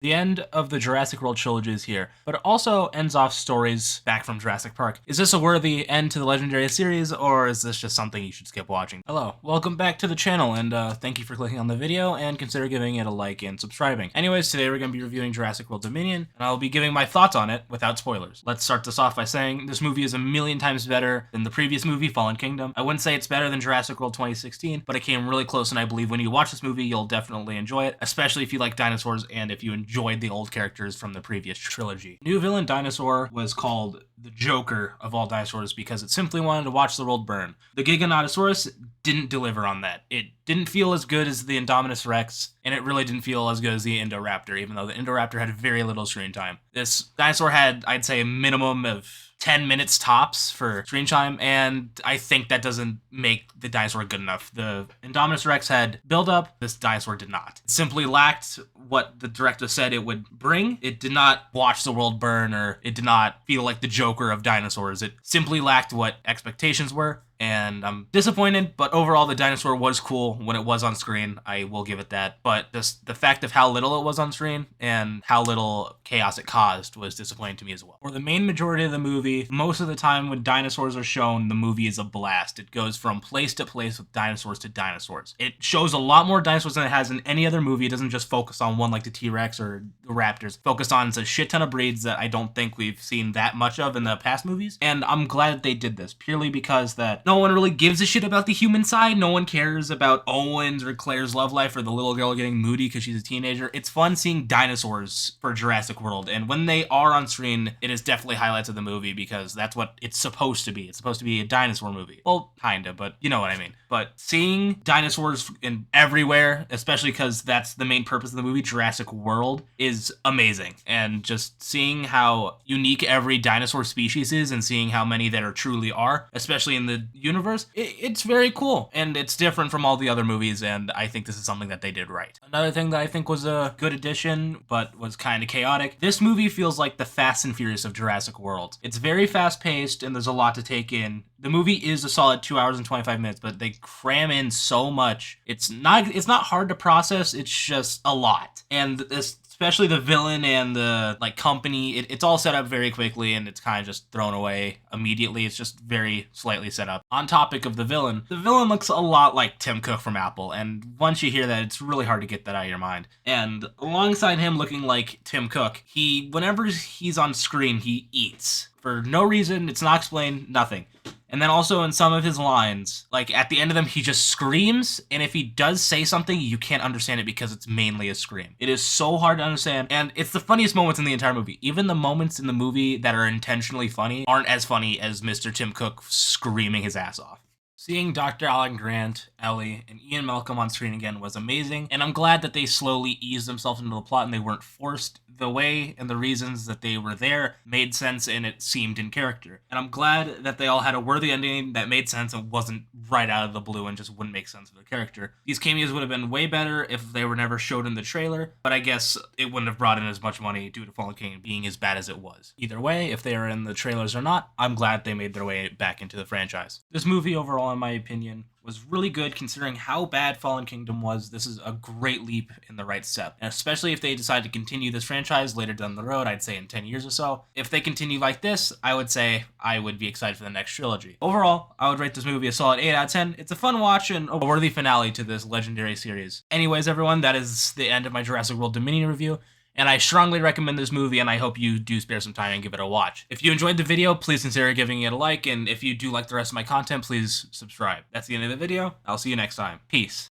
The end of the Jurassic World trilogy is here, but it also ends off stories back from Jurassic Park. Is this a worthy end to the legendary series, or is this just something you should skip watching? Hello, welcome back to the channel, and thank you for clicking on the video, and consider giving it a like and subscribing. Anyways, today we're going to be reviewing Jurassic World Dominion, and I'll be giving my thoughts on it without spoilers. Let's start this off by saying this movie is a million times better than the previous movie, Fallen Kingdom. I wouldn't say it's better than Jurassic World 2016, but it came really close, and I believe when you watch this movie, you'll definitely enjoy it, especially if you like dinosaurs and if you enjoyed the old characters from the previous trilogy. New villain dinosaur was called the Joker of all dinosaurs because it simply wanted to watch the world burn. The Giganotosaurus didn't deliver on that. It didn't feel as good as the Indominus Rex, and it really didn't feel as good as the Indoraptor, even though the Indoraptor had very little screen time. This dinosaur had, I'd say, a minimum of 10 minutes tops for screen time, and I think that doesn't make the dinosaur good enough. The Indominus Rex had build-up, this dinosaur did not. It simply lacked what the director said it would bring. It did not watch the world burn, or it did not feel like the Joker of dinosaurs. It simply lacked what expectations were, and I'm disappointed, but overall the dinosaur was cool when it was on screen. I will give it that, but just the fact of how little it was on screen and how little chaos it caused was disappointing to me as well. For the main majority of the movie, most of the time when dinosaurs are shown, the movie is a blast. It goes from place to place with dinosaurs to dinosaurs. It shows a lot more dinosaurs than it has in any other movie. It doesn't just focus on one like the T-Rex or the Raptors. Focused on a shit ton of breeds that I don't think we've seen that much of in the past movies, and I'm glad that they did this, purely because that no one really gives a shit about the human side. No one cares about Owen's or Claire's love life or the little girl getting moody because she's a teenager. It's fun seeing dinosaurs for Jurassic World, and when they are on screen, it is definitely highlights of the movie because that's what it's supposed to be. It's supposed to be a dinosaur movie. Well, kinda, but you know what I mean. But seeing dinosaurs in everywhere, especially because that's the main purpose of the movie, Jurassic World, is amazing. And just seeing how unique every dinosaur species is and seeing how many there truly are, especially in the universe, it's very cool. And it's different from all the other movies, and I think this is something that they did right. Another thing that I think was a good addition, but was kind of chaotic, this movie feels like the Fast and Furious of Jurassic World. It's very fast-paced, and there's a lot to take in. The movie is a solid 2 hours and 25 minutes, but they cram in so much. It's not hard to process, it's just a lot. And this, especially the villain and the company, it's all set up very quickly and it's kind of just thrown away immediately. It's just very slightly set up. On topic of the villain looks a lot like Tim Cook from Apple, and once you hear that, it's really hard to get that out of your mind. And alongside him looking like Tim Cook, whenever he's on screen, he eats. For no reason, it's not explained, nothing. And then also in some of his lines, like at the end of them, he just screams, and if he does say something, you can't understand it because it's mainly a scream. It is so hard to understand, and it's the funniest moments in the entire movie. Even the moments in the movie that are intentionally funny aren't as funny as Mr. Tim Cook screaming his ass off. Seeing Dr. Alan Grant, Ellie, and Ian Malcolm on screen again was amazing, and I'm glad that they slowly eased themselves into the plot and they weren't forced. The way and the reasons that they were there made sense and it seemed in character. And I'm glad that they all had a worthy ending that made sense and wasn't right out of the blue and just wouldn't make sense for the character. These cameos would have been way better if they were never showed in the trailer, but I guess it wouldn't have brought in as much money due to Fallen King being as bad as it was. Either way, if they are in the trailers or not, I'm glad they made their way back into the franchise. This movie overall, in my opinion, was really good considering how bad Fallen Kingdom was. This is a great leap in the right step, and especially if they decide to continue this franchise later down the road, I'd say in 10 years or so. If they continue like this, I would say I would be excited for the next trilogy. Overall, I would rate this movie a solid 8 out of 10. It's a fun watch and a worthy finale to this legendary series. Anyways, everyone, that is the end of my Jurassic World Dominion review. And I strongly recommend this movie, and I hope you do spare some time and give it a watch. If you enjoyed the video, please consider giving it a like, and if you do like the rest of my content, please subscribe. That's the end of the video. I'll see you next time. Peace.